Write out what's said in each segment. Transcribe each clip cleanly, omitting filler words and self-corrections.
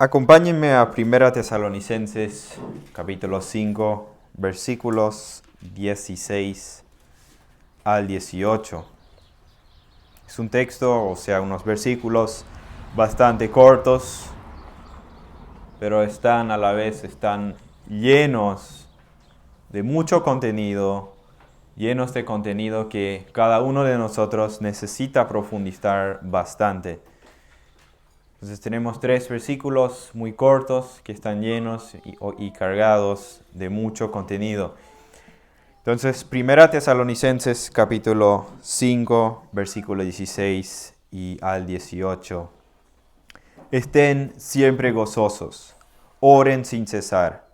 Acompáñenme a 1 Tesalonicenses, capítulo 5, versículos 16 al 18. Es un texto, o sea, unos versículos bastante cortos, pero están llenos de mucho contenido, llenos de contenido que cada uno de nosotros necesita profundizar bastante. Entonces tenemos 3 versículos muy cortos que están llenos y cargados de mucho contenido. Entonces, 1 Tesalonicenses capítulo 5, versículo 16 y al 18. Estén siempre gozosos, oren sin cesar,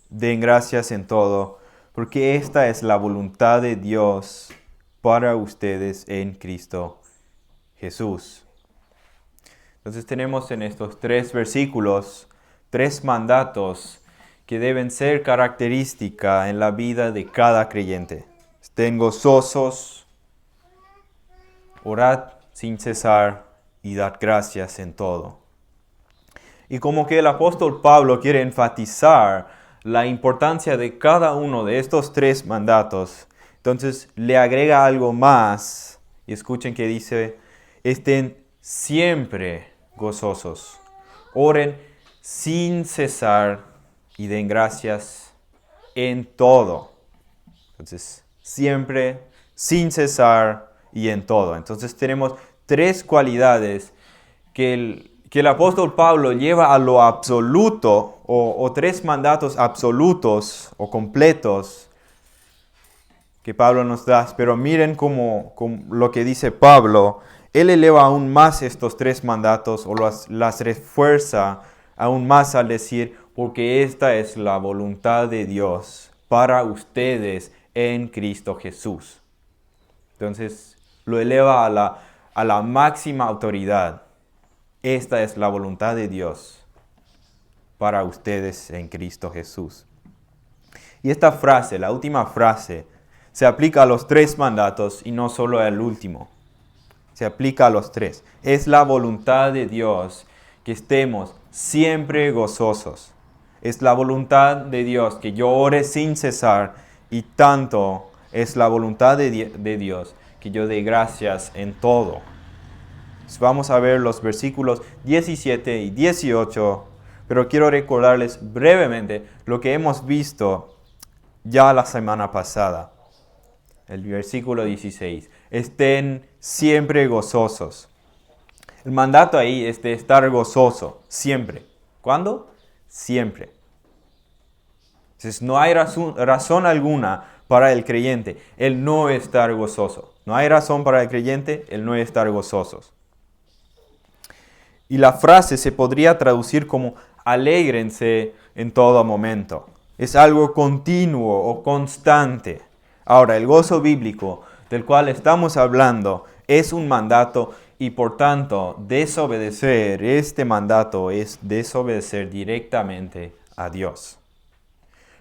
den gracias en todo, porque esta es la voluntad de Dios para ustedes en Cristo Jesús. Entonces tenemos en estos 3 versículos 3 mandatos que deben ser característica en la vida de cada creyente. Estén gozosos, orad sin cesar y dad gracias en todo. Y como que el apóstol Pablo quiere enfatizar la importancia de cada uno de estos 3 mandatos, entonces le agrega algo más. Y escuchen que dice, estén siempre gozosos, oren sin cesar y den gracias en todo. Entonces, siempre, sin cesar y en todo. Entonces tenemos 3 cualidades que el apóstol Pablo lleva a lo absoluto, o 3 mandatos absolutos o completos que Pablo nos da. Pero miren cómo lo que dice Pablo. Él eleva aún más estos 3 mandatos o las refuerza aún más al decir, porque esta es la voluntad de Dios para ustedes en Cristo Jesús. Entonces lo eleva a la máxima autoridad. Esta es la voluntad de Dios para ustedes en Cristo Jesús. Y esta frase, la última frase, se aplica a los 3 mandatos y no solo al último. Se aplica a los 3. Es la voluntad de Dios que estemos siempre gozosos. Es la voluntad de Dios que yo ore sin cesar, y tanto es la voluntad de Dios que yo dé gracias en todo. Entonces vamos a ver los versículos 17 y 18, pero quiero recordarles brevemente lo que hemos visto ya la semana pasada. El versículo 16. Estén siempre gozosos. El mandato ahí es de estar gozoso, siempre. ¿Cuándo? Siempre. Entonces no hay razón alguna para el creyente el no estar gozoso. No hay razón para el creyente el no estar gozosos. Y la frase se podría traducir como alégrense en todo momento. Es algo continuo o constante. Ahora, el gozo bíblico del cual estamos hablando es un mandato y por tanto desobedecer este mandato es desobedecer directamente a Dios.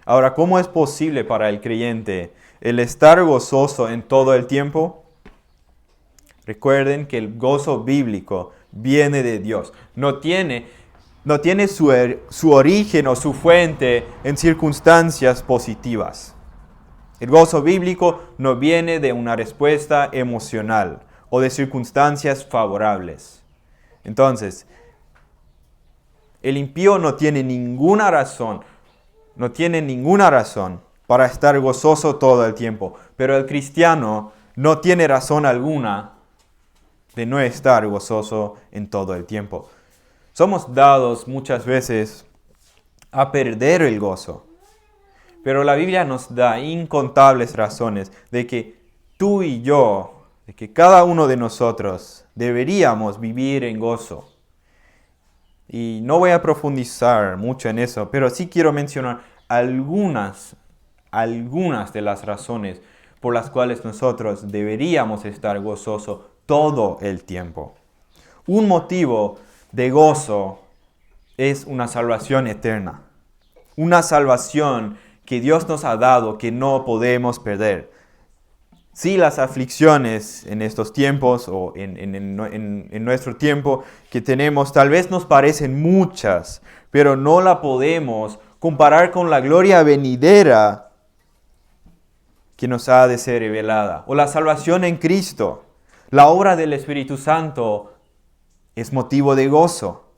Ahora, ¿cómo es posible para el creyente el estar gozoso en todo el tiempo? Recuerden que el gozo bíblico viene de Dios. No tiene su origen o su fuente en circunstancias positivas. El gozo bíblico no viene de una respuesta emocional o de circunstancias favorables. Entonces, el impío no tiene ninguna razón para estar gozoso todo el tiempo, pero el cristiano no tiene razón alguna de no estar gozoso en todo el tiempo. Somos dados muchas veces a perder el gozo. Pero la Biblia nos da incontables razones de que tú y yo, de que cada uno de nosotros deberíamos vivir en gozo. Y no voy a profundizar mucho en eso, pero sí quiero mencionar algunas de las razones por las cuales nosotros deberíamos estar gozosos todo el tiempo. Un motivo de gozo es una salvación eterna. Una salvación que Dios nos ha dado que no podemos perder. Sí, las aflicciones en estos tiempos o en nuestro tiempo que tenemos tal vez nos parecen muchas, pero no la podemos comparar con la gloria venidera que nos ha de ser revelada, o la salvación en Cristo. La obra del Espíritu Santo es motivo de gozo.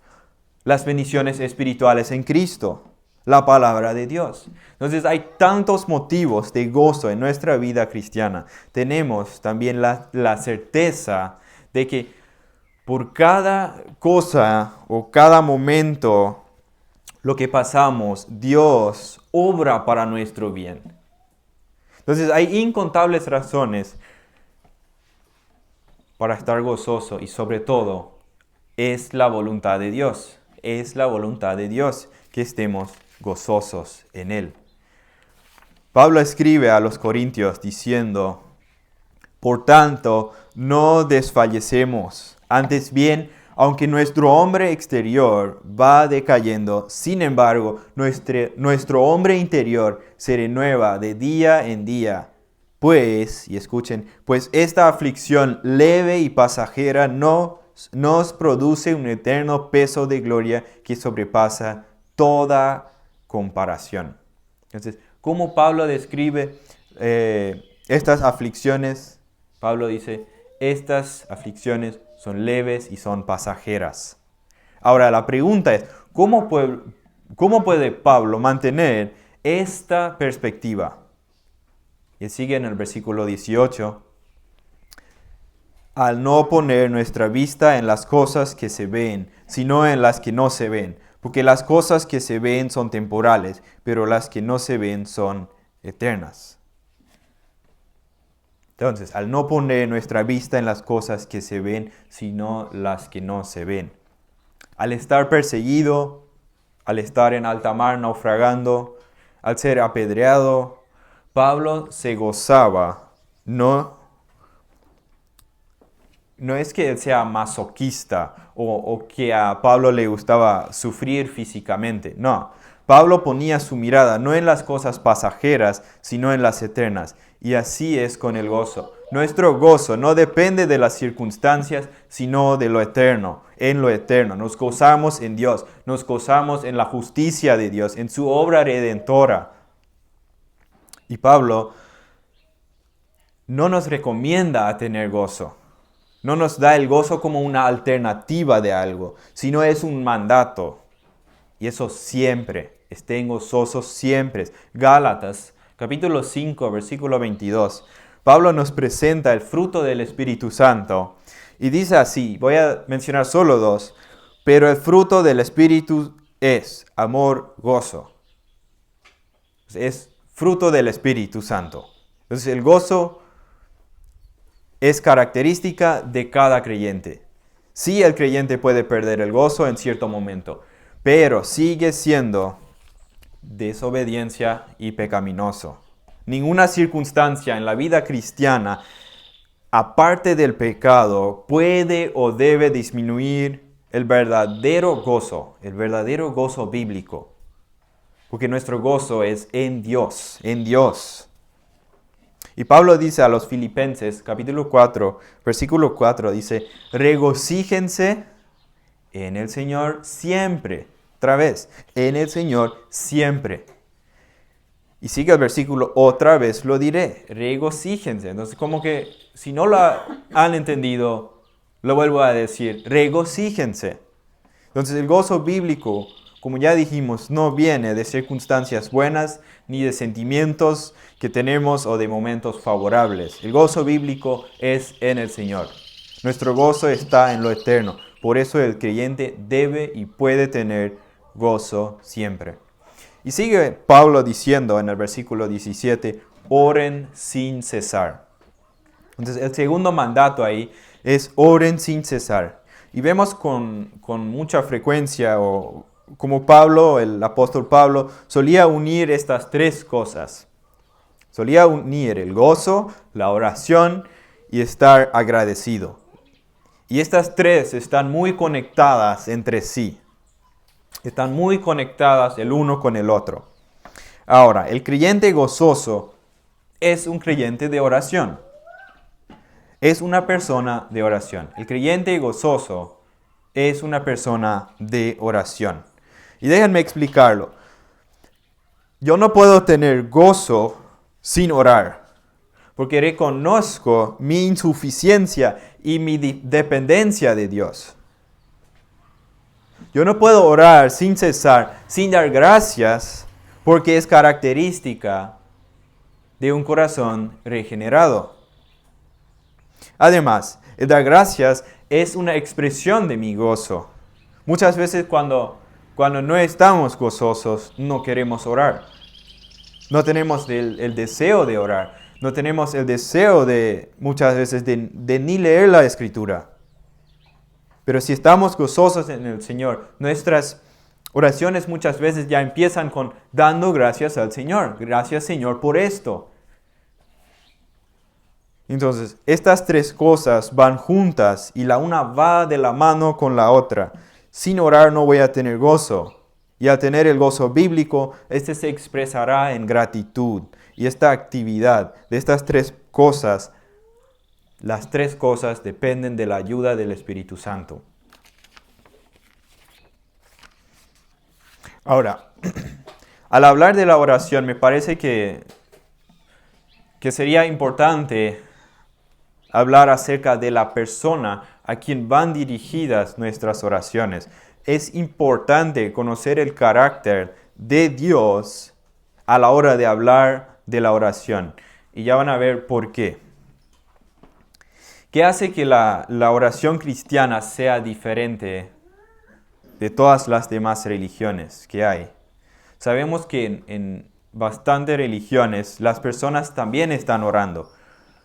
Las bendiciones espirituales en Cristo, la palabra de Dios. Entonces hay tantos motivos de gozo en nuestra vida cristiana. Tenemos también la certeza de que por cada cosa o cada momento lo que pasamos, Dios obra para nuestro bien. Entonces hay incontables razones para estar gozoso y sobre todo es la voluntad de Dios. Es la voluntad de Dios que estemos gozosos en Él. Pablo escribe a los Corintios diciendo, por tanto, no desfallecemos. Antes bien, aunque nuestro hombre exterior va decayendo, sin embargo, nuestro hombre interior se renueva de día en día. Pues, y escuchen, pues esta aflicción leve y pasajera nos produce un eterno peso de gloria que sobrepasa toda comparación. Entonces, ¿cómo Pablo describe estas aflicciones? Pablo dice, estas aflicciones son leves y son pasajeras. Ahora, la pregunta es, ¿cómo puede Pablo mantener esta perspectiva? Y sigue en el versículo 18. Al no poner nuestra vista en las cosas que se ven, sino en las que no se ven. Porque las cosas que se ven son temporales, pero las que no se ven son eternas. Entonces, al no poner nuestra vista en las cosas que se ven, sino las que no se ven. Al estar perseguido, al estar en alta mar naufragando, al ser apedreado, Pablo se gozaba. No es que él sea masoquista o que a Pablo le gustaba sufrir físicamente. No, Pablo ponía su mirada no en las cosas pasajeras, sino en las eternas. Y así es con el gozo. Nuestro gozo no depende de las circunstancias, sino de lo eterno, en lo eterno. Nos gozamos en Dios, nos gozamos en la justicia de Dios, en su obra redentora. Y Pablo no nos recomienda a tener gozo. No nos da el gozo como una alternativa de algo, sino es un mandato. Y eso siempre, estén gozosos siempre. Gálatas, capítulo 5, versículo 22. Pablo nos presenta el fruto del Espíritu Santo. Y dice así, voy a mencionar solo dos. Pero el fruto del Espíritu es amor, gozo. Es fruto del Espíritu Santo. Entonces el gozo es característica de cada creyente. Sí, el creyente puede perder el gozo en cierto momento, pero sigue siendo desobediencia y pecaminoso. Ninguna circunstancia en la vida cristiana, aparte del pecado, puede o debe disminuir el verdadero gozo bíblico. Porque nuestro gozo es en Dios, en Dios. Y Pablo dice a los Filipenses, capítulo 4, versículo 4, dice, regocíjense en el Señor siempre. Otra vez, en el Señor siempre. Y sigue el versículo, otra vez lo diré, regocíjense. Entonces, como que si no lo han entendido, lo vuelvo a decir, regocíjense. Entonces, el gozo bíblico, como ya dijimos, no viene de circunstancias buenas ni de sentimientos que tenemos o de momentos favorables. El gozo bíblico es en el Señor. Nuestro gozo está en lo eterno. Por eso el creyente debe y puede tener gozo siempre. Y sigue Pablo diciendo en el versículo 17, oren sin cesar. Entonces el segundo mandato ahí es oren sin cesar. Y vemos con mucha frecuencia, o como Pablo, el apóstol Pablo, solía unir estas tres cosas. Solía unir el gozo, la oración y estar agradecido. Y estas tres están muy conectadas entre sí. Están muy conectadas el uno con el otro. Ahora, el creyente gozoso es un creyente de oración. es una persona de oración. El creyente gozoso es una persona de oración. Y déjenme explicarlo. Yo no puedo tener gozo sin orar, porque reconozco mi insuficiencia y mi dependencia de Dios. Yo no puedo orar sin cesar, sin dar gracias, porque es característica de un corazón regenerado. Además, el dar gracias es una expresión de mi gozo. Muchas veces cuando no estamos gozosos, no queremos orar. No tenemos el deseo de orar. No tenemos el deseo muchas veces de ni leer la Escritura. Pero si estamos gozosos en el Señor, nuestras oraciones muchas veces ya empiezan con dando gracias al Señor. Gracias, Señor, por esto. Entonces, estas tres cosas van juntas y la una va de la mano con la otra. Sin orar no voy a tener gozo. Y al tener el gozo bíblico, este se expresará en gratitud. Y esta actividad de estas tres cosas, las tres cosas dependen de la ayuda del Espíritu Santo. Ahora, al hablar de la oración, me parece que sería importante hablar acerca de la persona a quien van dirigidas nuestras oraciones. Es importante conocer el carácter de Dios a la hora de hablar de la oración. Y ya van a ver por qué. ¿Qué hace que la oración cristiana sea diferente de todas las demás religiones que hay? Sabemos que en bastantes religiones las personas también están orando.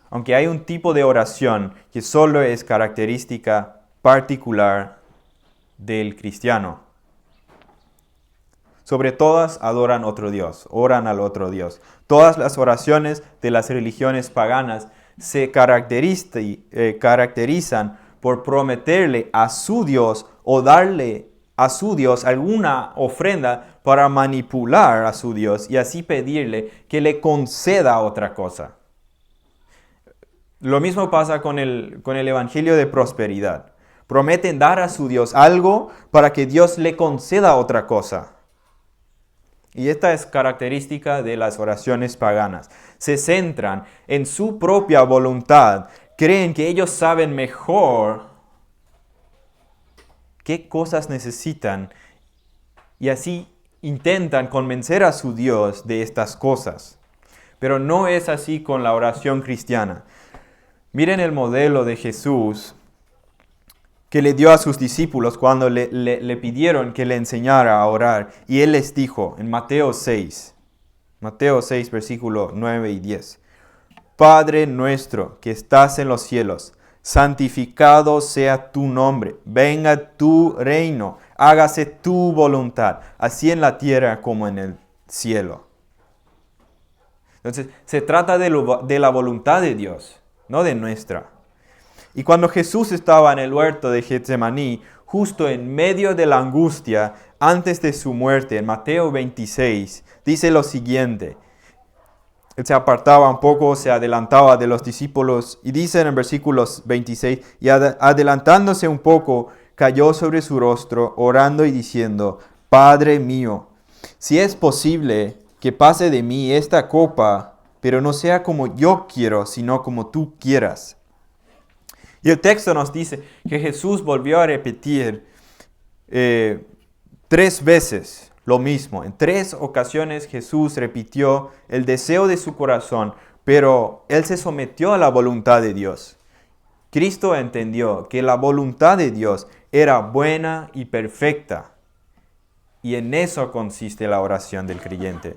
Aunque hay un tipo de oración que solo es característica particular del cristiano. Sobre todas adoran otro Dios, oran al otro Dios. Todas las oraciones de las religiones paganas se caracterizan por prometerle a su Dios o darle a su Dios alguna ofrenda para manipular a su Dios y así pedirle que le conceda otra cosa. Lo mismo pasa con el Evangelio de prosperidad. Prometen dar a su Dios algo para que Dios le conceda otra cosa. Y esta es característica de las oraciones paganas. Se centran en su propia voluntad. Creen que ellos saben mejor qué cosas necesitan. Y así intentan convencer a su Dios de estas cosas. Pero no es así con la oración cristiana. Miren el modelo de Jesús que le dio a sus discípulos cuando le pidieron que le enseñara a orar. Y Él les dijo en Mateo 6, versículo 9 y 10. Padre nuestro que estás en los cielos, santificado sea tu nombre, venga tu reino, hágase tu voluntad, así en la tierra como en el cielo. Entonces, se trata de la voluntad de Dios, no de nuestra. Y cuando Jesús estaba en el huerto de Getsemaní, justo en medio de la angustia, antes de su muerte, en Mateo 26, dice lo siguiente. Él se apartaba un poco, se adelantaba de los discípulos, y dice en el versículo 26, y adelantándose un poco, cayó sobre su rostro, orando y diciendo, Padre mío, si es posible que pase de mí esta copa, pero no sea como yo quiero, sino como tú quieras. Y el texto nos dice que Jesús volvió a repetir 3 veces lo mismo. En 3 ocasiones Jesús repitió el deseo de su corazón, pero Él se sometió a la voluntad de Dios. Cristo entendió que la voluntad de Dios era buena y perfecta. Y en eso consiste la oración del creyente.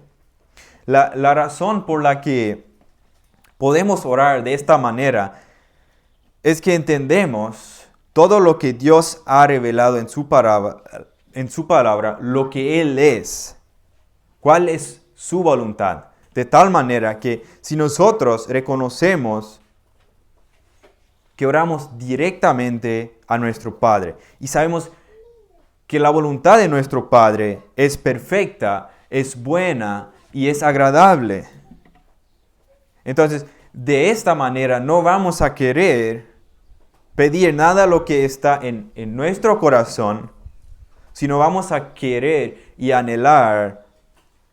La razón por la que podemos orar de esta manera es que entendemos todo lo que Dios ha revelado en su palabra, lo que Él es, cuál es su voluntad. De tal manera que si nosotros reconocemos que oramos directamente a nuestro Padre y sabemos que la voluntad de nuestro Padre es perfecta, es buena y es agradable. Entonces, de esta manera no vamos a querer pedir nada lo que está en nuestro corazón, sino vamos a querer y anhelar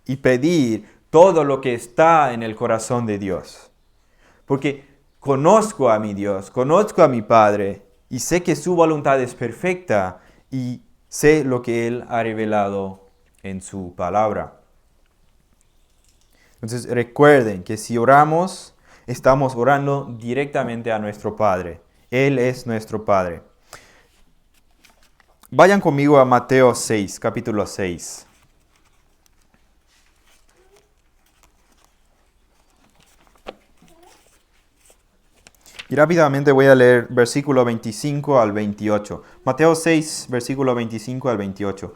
y pedir todo lo que está en el corazón de Dios. Porque conozco a mi Dios, conozco a mi Padre, y sé que su voluntad es perfecta, y sé lo que Él ha revelado en su palabra. Entonces recuerden que si oramos, estamos orando directamente a nuestro Padre. Él es nuestro Padre. Vayan conmigo a Mateo 6, capítulo 6. Y rápidamente voy a leer versículo 25 al 28. Mateo 6, versículo 25 al 28.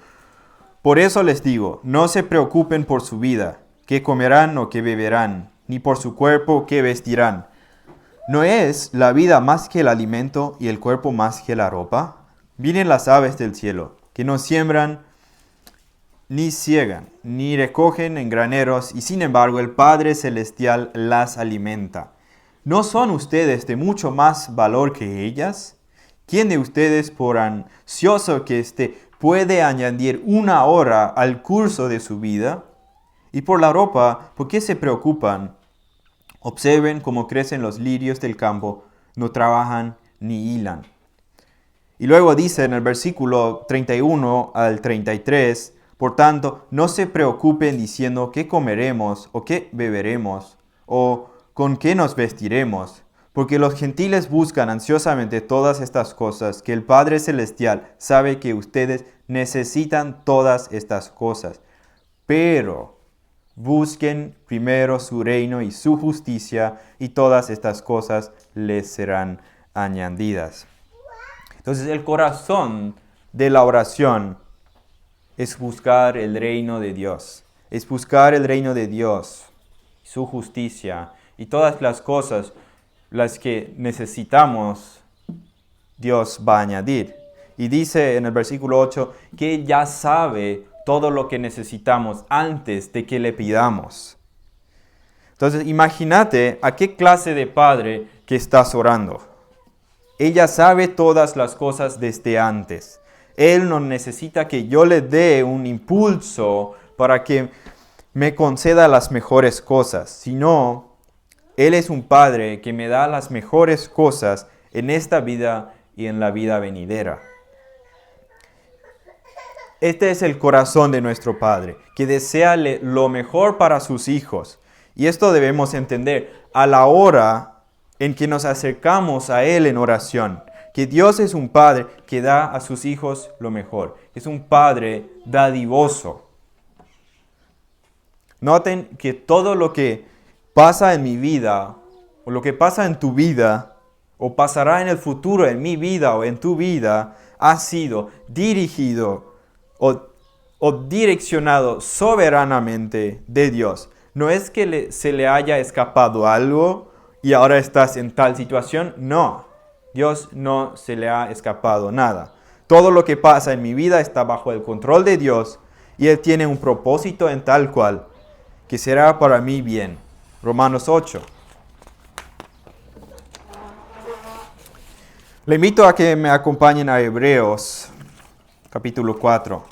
Por eso les digo, no se preocupen por su vida, qué comerán o qué beberán, ni por su cuerpo, qué vestirán. ¿No es la vida más que el alimento y el cuerpo más que la ropa? Miren las aves del cielo, que no siembran, ni ciegan, ni recogen en graneros, y sin embargo el Padre Celestial las alimenta. ¿No son ustedes de mucho más valor que ellas? ¿Quién de ustedes, por ansioso que esté, puede añadir una hora al curso de su vida? Y por la ropa, ¿por qué se preocupan? Observen cómo crecen los lirios del campo, no trabajan ni hilan. Y luego dice en el versículo 31 al 33, por tanto, no se preocupen diciendo qué comeremos o qué beberemos o con qué nos vestiremos, porque los gentiles buscan ansiosamente todas estas cosas, que el Padre Celestial sabe que ustedes necesitan todas estas cosas. Pero busquen primero su reino y su justicia, y todas estas cosas les serán añadidas. Entonces el corazón de la oración es buscar el reino de Dios. Es buscar el reino de Dios, su justicia, y todas las cosas las que necesitamos, Dios va a añadir. Y dice en el versículo 8 que ya sabe todo lo que necesitamos antes de que le pidamos. Entonces, imagínate a qué clase de padre que estás orando. Ella sabe todas las cosas desde antes. Él no necesita que yo le dé un impulso para que me conceda las mejores cosas, sino Él es un Padre que me da las mejores cosas en esta vida y en la vida venidera. Este es el corazón de nuestro Padre, que desea lo mejor para sus hijos. Y esto debemos entender a la hora en que nos acercamos a Él en oración. Que Dios es un Padre que da a sus hijos lo mejor. Es un Padre dadivoso. Noten que todo lo que pasa en mi vida, o lo que pasa en tu vida, o pasará en el futuro en mi vida o en tu vida, ha sido dirigido o direccionado soberanamente de Dios. No es que se le haya escapado algo y ahora estás en tal situación. No, Dios no se le ha escapado nada. Todo lo que pasa en mi vida está bajo el control de Dios y Él tiene un propósito en tal cual que será para mi bien. Romanos 8. Le invito a que me acompañen a Hebreos, capítulo 4.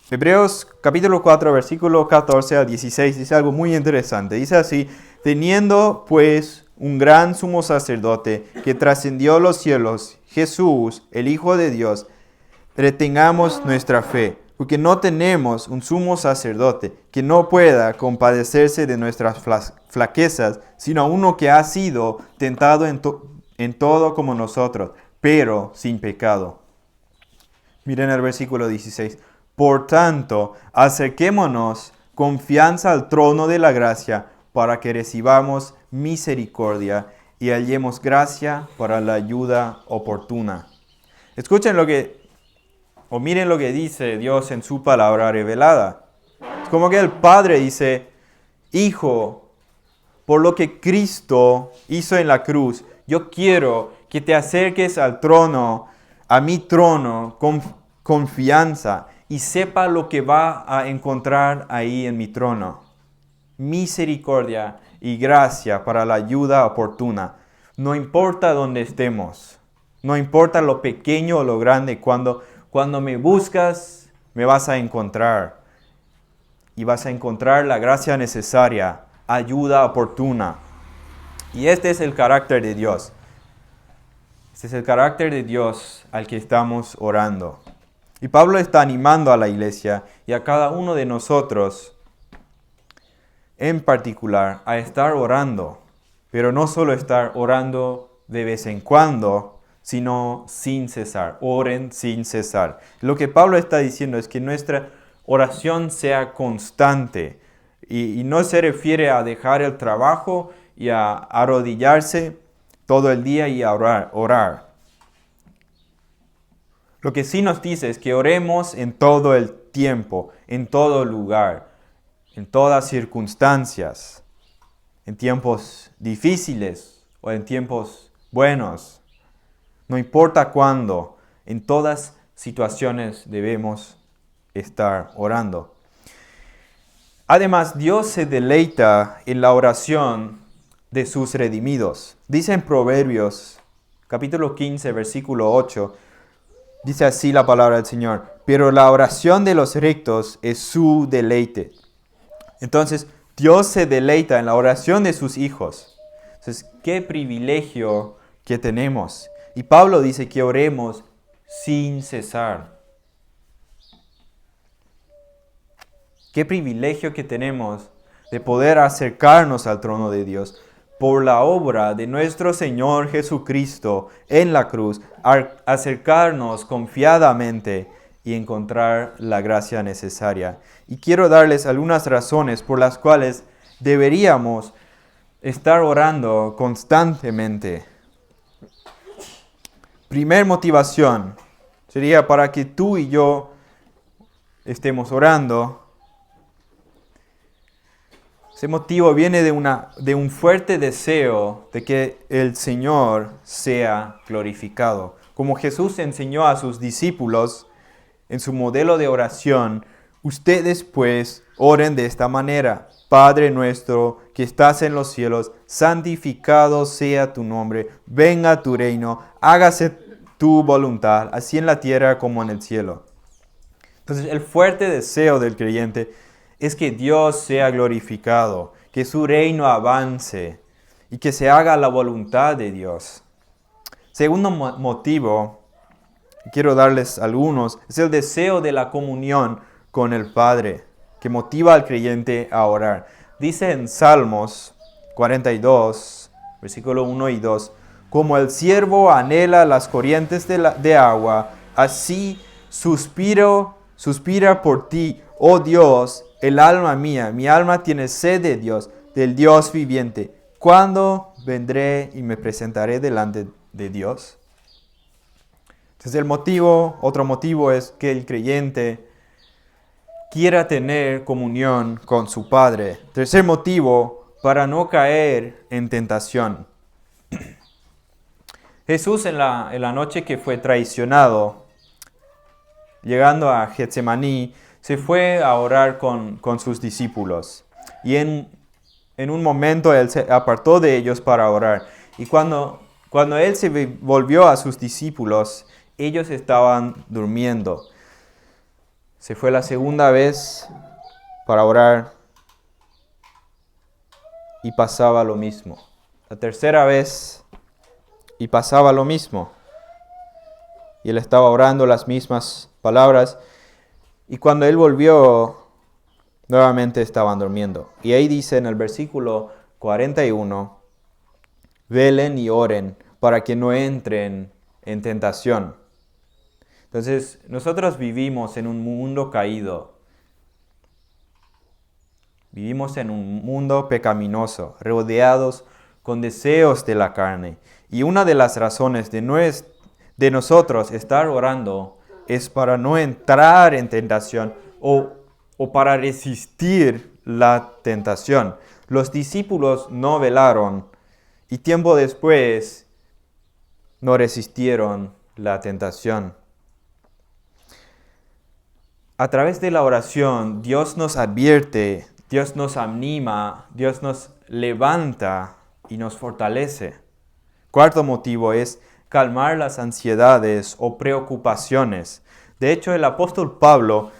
Hebreos capítulo 4, versículo 14 al 16, dice algo muy interesante. Dice así: teniendo pues un gran sumo sacerdote que trascendió los cielos, Jesús, el Hijo de Dios, retengamos nuestra fe, porque no tenemos un sumo sacerdote que no pueda compadecerse de nuestras flaquezas, sino uno que ha sido tentado en todo como nosotros, pero sin pecado. Miren el versículo 16. Por tanto, acerquémonos confianza al trono de la gracia para que recibamos misericordia y hallemos gracia para la ayuda oportuna. Escuchen miren lo que dice Dios en su palabra revelada. Es como que el Padre dice: Hijo, por lo que Cristo hizo en la cruz, yo quiero que te acerques al trono, a mi trono, confianza y sepa lo que va a encontrar ahí en mi trono. Misericordia y gracia para la ayuda oportuna. No importa dónde estemos, no importa lo pequeño o lo grande, cuando me buscas, me vas a encontrar. Y vas a encontrar la gracia necesaria, ayuda oportuna. Y este es el carácter de Dios. Este es el carácter de Dios al que estamos orando. Y Pablo está animando a la iglesia y a cada uno de nosotros en particular a estar orando. Pero no solo estar orando de vez en cuando, sino sin cesar. Oren sin cesar. Lo que Pablo está diciendo es que nuestra oración sea constante. Y no se refiere a dejar el trabajo y a arrodillarse todo el día y a orar. Lo que sí nos dice es que oremos en todo el tiempo, en todo lugar, en todas circunstancias, en tiempos difíciles o en tiempos buenos. No importa cuándo, en todas situaciones debemos estar orando. Además, Dios se deleita en la oración de sus redimidos. Dice en Proverbios, capítulo 15, versículo 8, dice así la palabra del Señor: pero la oración de los rectos es su deleite. Entonces, Dios se deleita en la oración de sus hijos. Entonces, qué privilegio que tenemos. Y Pablo dice que oremos sin cesar. Qué privilegio que tenemos de poder acercarnos al trono de Dios por la obra de nuestro Señor Jesucristo en la cruz, acercarnos confiadamente y encontrar la gracia necesaria. Y quiero darles algunas razones por las cuales deberíamos estar orando constantemente. Primer motivación sería para que tú y yo estemos orando. Ese motivo viene de un fuerte deseo de que el Señor sea glorificado. Como Jesús enseñó a sus discípulos en su modelo de oración, ustedes pues oren de esta manera: Padre nuestro que estás en los cielos, santificado sea tu nombre, venga tu reino, hágase tu voluntad, así en la tierra como en el cielo. Entonces, el fuerte deseo del creyente es que Dios sea glorificado, que su reino avance y que se haga la voluntad de Dios. Segundo motivo, quiero darles algunos, es el deseo de la comunión con el Padre, que motiva al creyente a orar. Dice en Salmos 42, versículo 1 y 2, como el ciervo anhela las corrientes de agua, así suspira por ti, oh Dios, el alma mía. Mi alma tiene sed de Dios, del Dios viviente. ¿Cuándo vendré y me presentaré delante de Dios? Entonces otro motivo es que el creyente quiera tener comunión con su Padre. Tercer motivo, para no caer en tentación. Jesús en la noche que fue traicionado, llegando a Getsemaní, se fue a orar con sus discípulos. Y en un momento Él se apartó de ellos para orar. Y cuando Él se volvió a sus discípulos, ellos estaban durmiendo. Se fue la segunda vez para orar y pasaba lo mismo. La tercera vez y pasaba lo mismo. Y Él estaba orando las mismas palabras. Y cuando Él volvió, nuevamente estaban durmiendo. Y ahí dice en el versículo 41, velen y oren para que no entren en tentación. Entonces, nosotros vivimos en un mundo caído. Vivimos en un mundo pecaminoso, rodeados con deseos de la carne. Y una de las razones de nosotros estar orando es para no entrar en tentación o para resistir la tentación. Los discípulos no velaron y tiempo después no resistieron la tentación. a través de la oración, Dios nos advierte, Dios nos anima, Dios nos levanta y nos fortalece. Cuarto motivo es calmar las ansiedades o preocupaciones. De hecho, el apóstol Pablo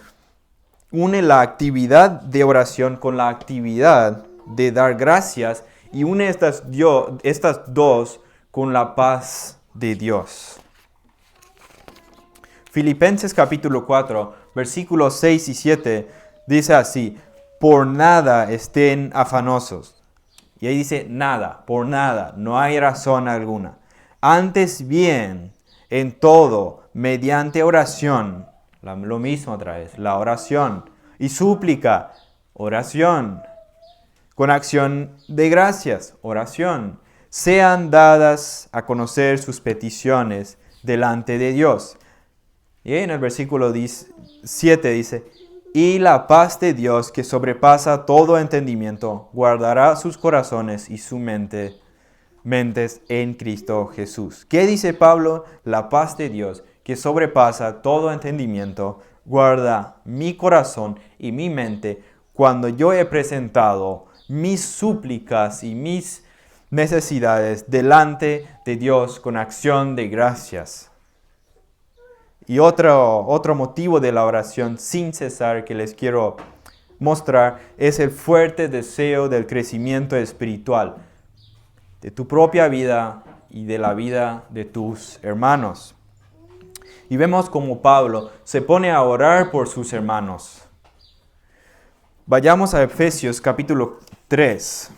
une la actividad de oración con la actividad de dar gracias y une estas dos con la paz de Dios. Filipenses capítulo 4, versículos 6 y 7 dice así: por nada estén afanosos. Y ahí dice nada, por nada, no hay razón alguna. Antes bien, en todo, mediante oración, lo mismo otra vez, la oración y súplica, oración, con acción de gracias, oración, sean dadas a conocer sus peticiones delante de Dios. Y en el versículo 7 dice: y la paz de Dios, que sobrepasa todo entendimiento, guardará sus corazones y sus mentes en Cristo Jesús. ¿Qué dice Pablo? La paz de Dios, que sobrepasa todo entendimiento, guarda mi corazón y mi mente cuando yo he presentado mis súplicas y mis necesidades delante de Dios con acción de gracias. Y otro motivo de la oración sin cesar que les quiero mostrar es el fuerte deseo del crecimiento espiritual de tu propia vida y de la vida de tus hermanos. Y vemos como Pablo se pone a orar por sus hermanos. Vayamos a Efesios capítulo 3.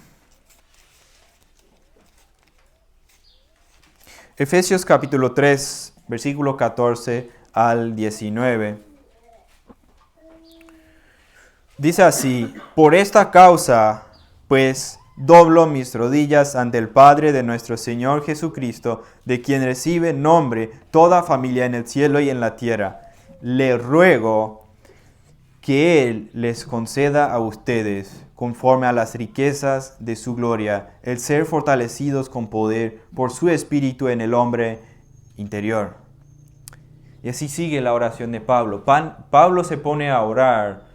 Efesios capítulo 3, versículo 14 al 19. Dice así: por esta causa, pues, doblo mis rodillas ante el Padre de nuestro Señor Jesucristo, de quien recibe nombre toda familia en el cielo y en la tierra. Le ruego que Él les conceda a ustedes, conforme a las riquezas de su gloria, el ser fortalecidos con poder por su Espíritu en el hombre interior. Y así sigue la oración de Pablo. Pablo se pone a orar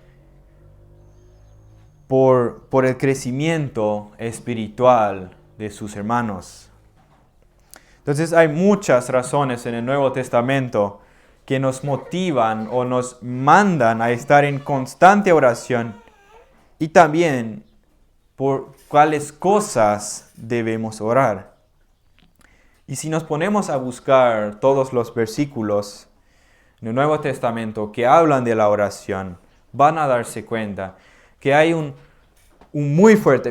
por el crecimiento espiritual de sus hermanos. Entonces hay muchas razones en el Nuevo Testamento que nos motivan o nos mandan a estar en constante oración, y también por cuáles cosas debemos orar. Y si nos ponemos a buscar todos los versículos en el Nuevo Testamento que hablan de la oración, van a darse cuenta que hay un muy fuerte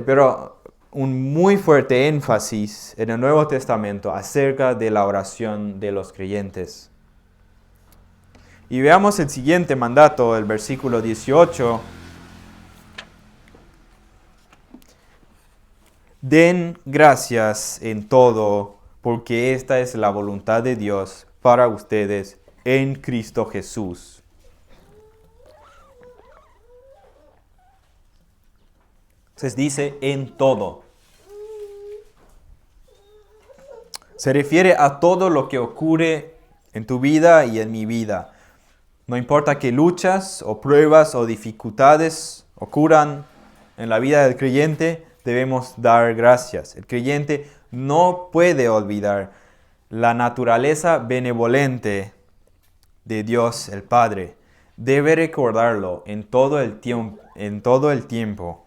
énfasis en el Nuevo Testamento acerca de la oración de los creyentes. Y veamos el siguiente mandato, el versículo 18. Den gracias en todo, porque esta es la voluntad de Dios para ustedes en Cristo Jesús. Entonces dice en todo. Se refiere a todo lo que ocurre en tu vida y en mi vida. No importa qué luchas o pruebas o dificultades ocurran en la vida del creyente, debemos dar gracias. El creyente no puede olvidar la naturaleza benevolente de Dios el Padre. Debe recordarlo en todo el tiempo.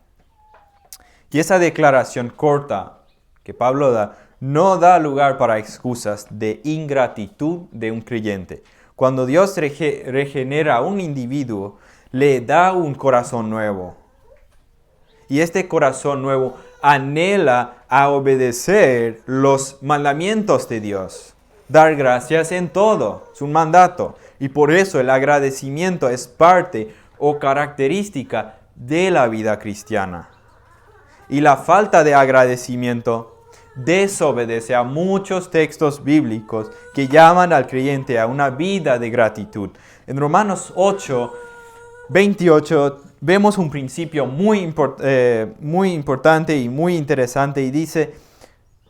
Y esa declaración corta que Pablo da no da lugar para excusas de ingratitud de un creyente. Cuando Dios regenera a un individuo, le da un corazón nuevo. Y este corazón nuevo anhela a obedecer los mandamientos de Dios. Dar gracias en todo, es un mandato. Y por eso el agradecimiento es parte o característica de la vida cristiana. Y la falta de agradecimiento desobedece a muchos textos bíblicos que llaman al creyente a una vida de gratitud. En Romanos 8, 28 vemos un principio muy importante y muy interesante, y dice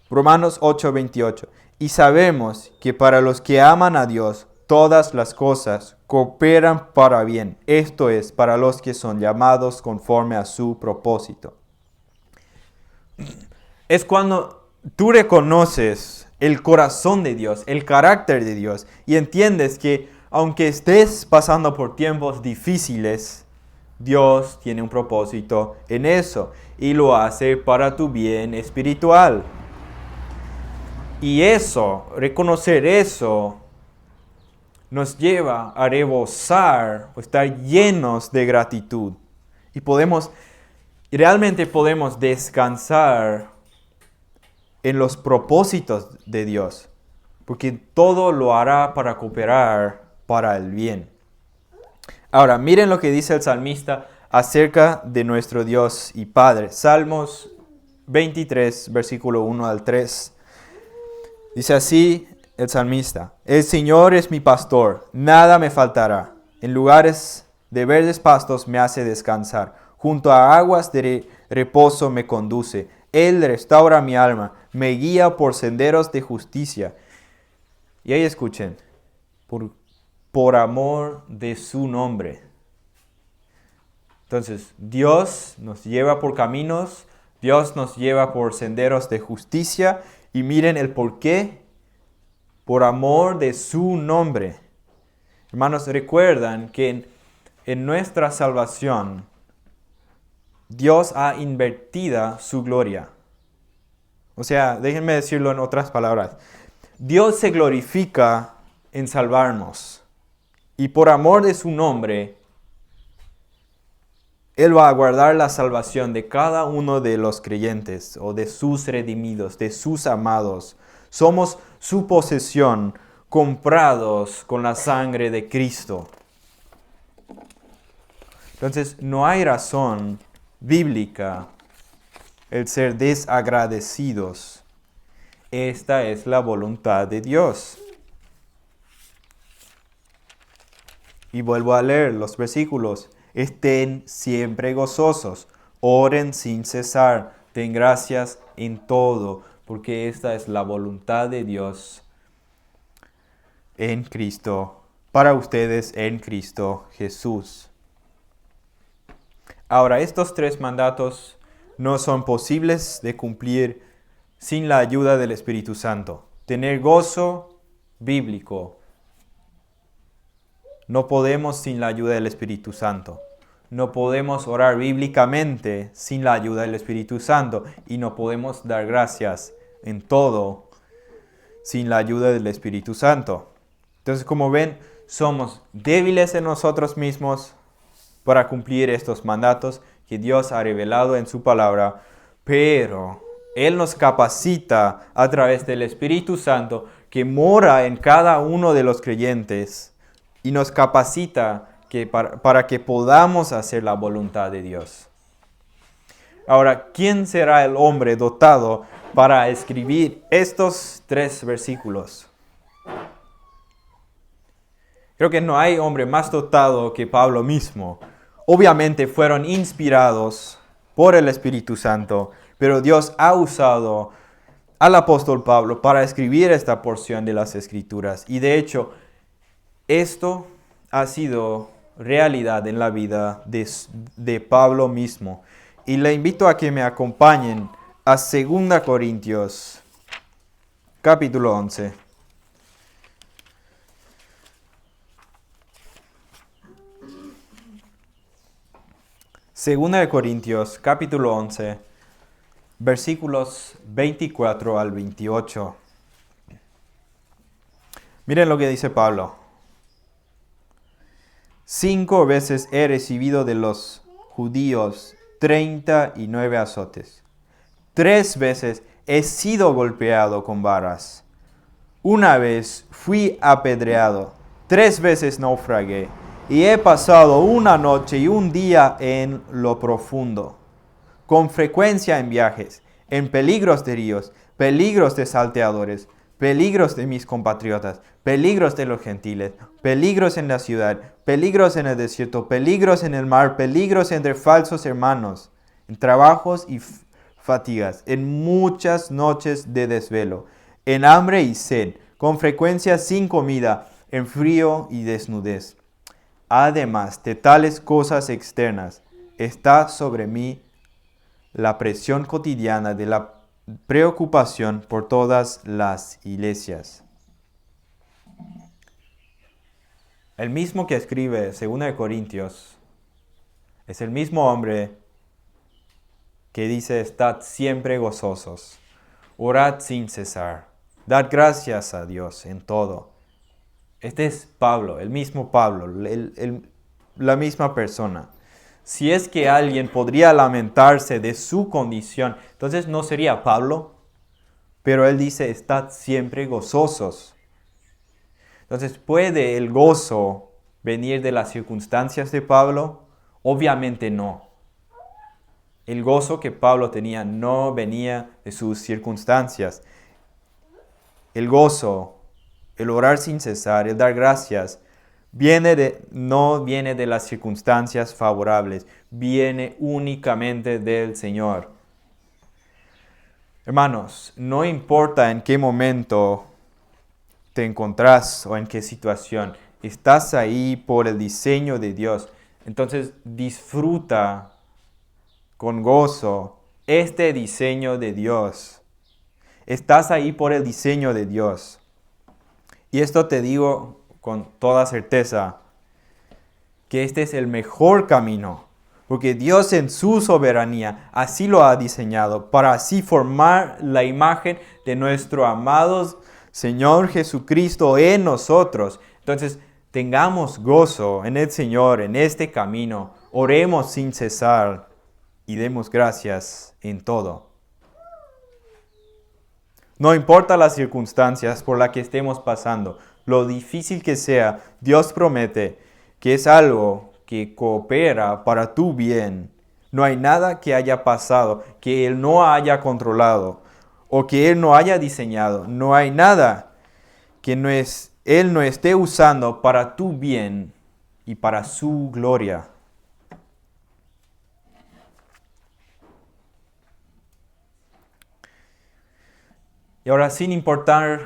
Romanos 8, 28: y sabemos que para los que aman a Dios, todas las cosas cooperan para bien. Esto es, para los que son llamados conforme a su propósito. Es cuando tú reconoces el corazón de Dios, el carácter de Dios, y entiendes que aunque estés pasando por tiempos difíciles, Dios tiene un propósito en eso y lo hace para tu bien espiritual. Y eso, reconocer eso, nos lleva a rebosar o estar llenos de gratitud. Y realmente podemos descansar en los propósitos de Dios, porque todo lo hará para cooperar para el bien. Ahora, miren lo que dice el salmista acerca de nuestro Dios y Padre. Salmos 23, versículo 1 al 3. Dice así el salmista: El Señor es mi pastor, nada me faltará. En lugares de verdes pastos me hace descansar. Junto a aguas de reposo me conduce. Él restaura mi alma, me guía por senderos de justicia. Y ahí escuchen, por amor de su nombre. Entonces, Dios nos lleva por caminos, Dios nos lleva por senderos de justicia, y miren el por qué: por amor de su nombre. Hermanos, recuerdan que en nuestra salvación, Dios ha invertido su gloria. O sea, déjenme decirlo en otras palabras. Dios se glorifica en salvarnos. Y por amor de su nombre, Él va a guardar la salvación de cada uno de los creyentes o de sus redimidos, de sus amados. Somos su posesión, comprados con la sangre de Cristo. Entonces, no hay razón bíblica el ser desagradecidos. Esta es la voluntad de Dios. Y vuelvo a leer los versículos. Estén siempre gozosos, oren sin cesar, den gracias en todo, porque esta es la voluntad de Dios en Cristo, para ustedes en Cristo Jesús. Ahora, estos 3 mandatos no son posibles de cumplir sin la ayuda del Espíritu Santo. Tener gozo bíblico. No podemos sin la ayuda del Espíritu Santo. No podemos orar bíblicamente sin la ayuda del Espíritu Santo. Y no podemos dar gracias en todo sin la ayuda del Espíritu Santo. Entonces, como ven, somos débiles en nosotros mismos para cumplir estos mandatos que Dios ha revelado en su palabra, pero Él nos capacita a través del Espíritu Santo que mora en cada uno de los creyentes y nos capacita para que podamos hacer la voluntad de Dios. Ahora, ¿quién será el hombre dotado para escribir estos 3 versículos? Creo que no hay hombre más dotado que Pablo mismo. Obviamente fueron inspirados por el Espíritu Santo, pero Dios ha usado al apóstol Pablo para escribir esta porción de las Escrituras. Y de hecho, esto ha sido realidad en la vida de Pablo mismo. Y le invito a que me acompañen a 2 Corintios, capítulo 11. Segunda de Corintios, capítulo 11, versículos 24 al 28. Miren lo que dice Pablo. 5 veces he recibido de los judíos 39 azotes. 3 veces he sido golpeado con varas. 1 vez fui apedreado. 3 veces naufragué. Y he pasado una noche y un día en lo profundo, con frecuencia en viajes, en peligros de ríos, peligros de salteadores, peligros de mis compatriotas, peligros de los gentiles, peligros en la ciudad, peligros en el desierto, peligros en el mar, peligros entre falsos hermanos, en trabajos y fatigas, en muchas noches de desvelo, en hambre y sed, con frecuencia sin comida, en frío y desnudez. Además de tales cosas externas, está sobre mí la presión cotidiana de la preocupación por todas las iglesias. El mismo que escribe 2 Corintios es el mismo hombre que dice: estad siempre gozosos, orad sin cesar, dad gracias a Dios en todo. Este es Pablo, el mismo Pablo, la misma persona. Si es que alguien podría lamentarse de su condición, entonces no sería Pablo, pero él dice: estad siempre gozosos. Entonces, ¿puede el gozo venir de las circunstancias de Pablo? Obviamente no. El gozo que Pablo tenía no venía de sus circunstancias. El gozo, el orar sin cesar, el dar gracias, no viene de las circunstancias favorables, viene únicamente del Señor. Hermanos, no importa en qué momento te encontrás o en qué situación, estás ahí por el diseño de Dios. Entonces disfruta con gozo este diseño de Dios. Estás ahí por el diseño de Dios. Y esto te digo con toda certeza, que este es el mejor camino, porque Dios en su soberanía así lo ha diseñado, para así formar la imagen de nuestro amado Señor Jesucristo en nosotros. Entonces, tengamos gozo en el Señor, en este camino, oremos sin cesar y demos gracias en todo. No importa las circunstancias por las que estemos pasando, lo difícil que sea, Dios promete que es algo que coopera para tu bien. No hay nada que haya pasado que Él no haya controlado o que Él no haya diseñado. No hay nada que Él no esté usando para tu bien y para su gloria. Y ahora, sin importar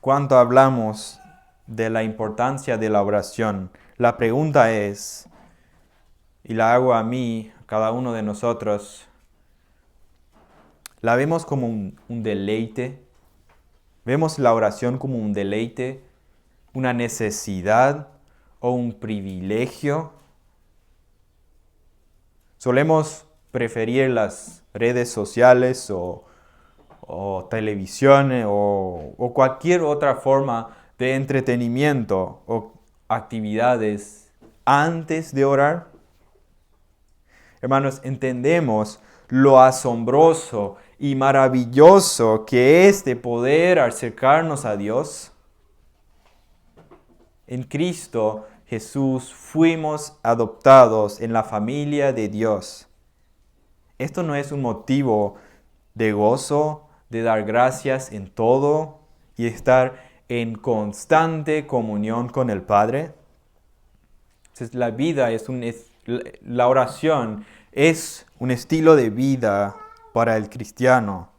cuánto hablamos de la importancia de la oración, la pregunta es, y la hago a mí, a cada uno de nosotros, ¿la vemos como un deleite? ¿Vemos la oración como un deleite, una necesidad o un privilegio? Solemos preferir las redes sociales o televisión o cualquier otra forma de entretenimiento o actividades antes de orar. Hermanos, entendemos lo asombroso y maravilloso que es de poder acercarnos a Dios. En Cristo Jesús fuimos adoptados en la familia de Dios. Esto no es un motivo de gozo, de dar gracias en todo y estar en constante comunión con el Padre. Entonces, la oración es un estilo de vida para el cristiano.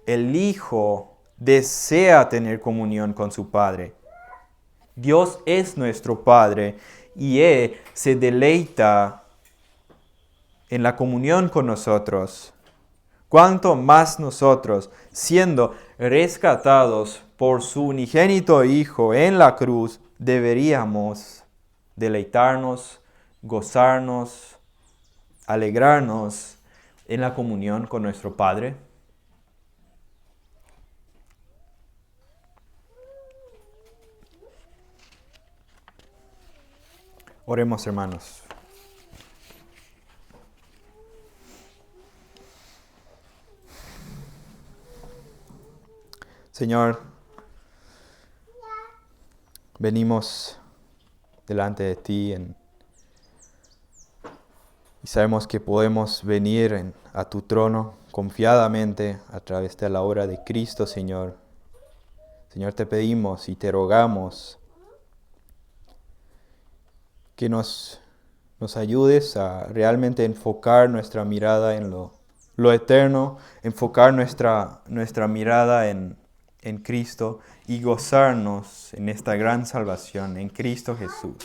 El Hijo desea tener comunión con su Padre. Dios es nuestro Padre y Él se deleita en la comunión con nosotros. Cuanto más nosotros, siendo rescatados por su unigénito Hijo en la cruz, deberíamos deleitarnos, gozarnos, alegrarnos en la comunión con nuestro Padre. Oremos, hermanos. Señor, venimos delante de ti y sabemos que podemos venir a tu trono confiadamente a través de la obra de Cristo, Señor. Señor, te pedimos y te rogamos que nos ayudes a realmente enfocar nuestra mirada en lo eterno, enfocar nuestra mirada en en Cristo y gozarnos en esta gran salvación en Cristo Jesús.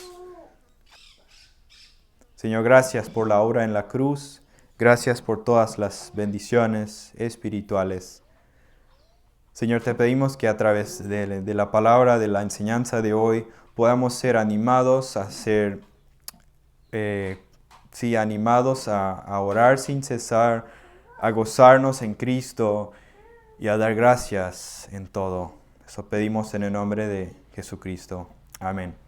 Señor, gracias por la obra en la cruz. Gracias por todas las bendiciones espirituales. Señor, te pedimos que a través de la palabra, de la enseñanza de hoy, podamos ser animados a ser, animados a orar sin cesar, a gozarnos en Cristo y a dar gracias en todo. Eso pedimos en el nombre de Jesucristo. Amén.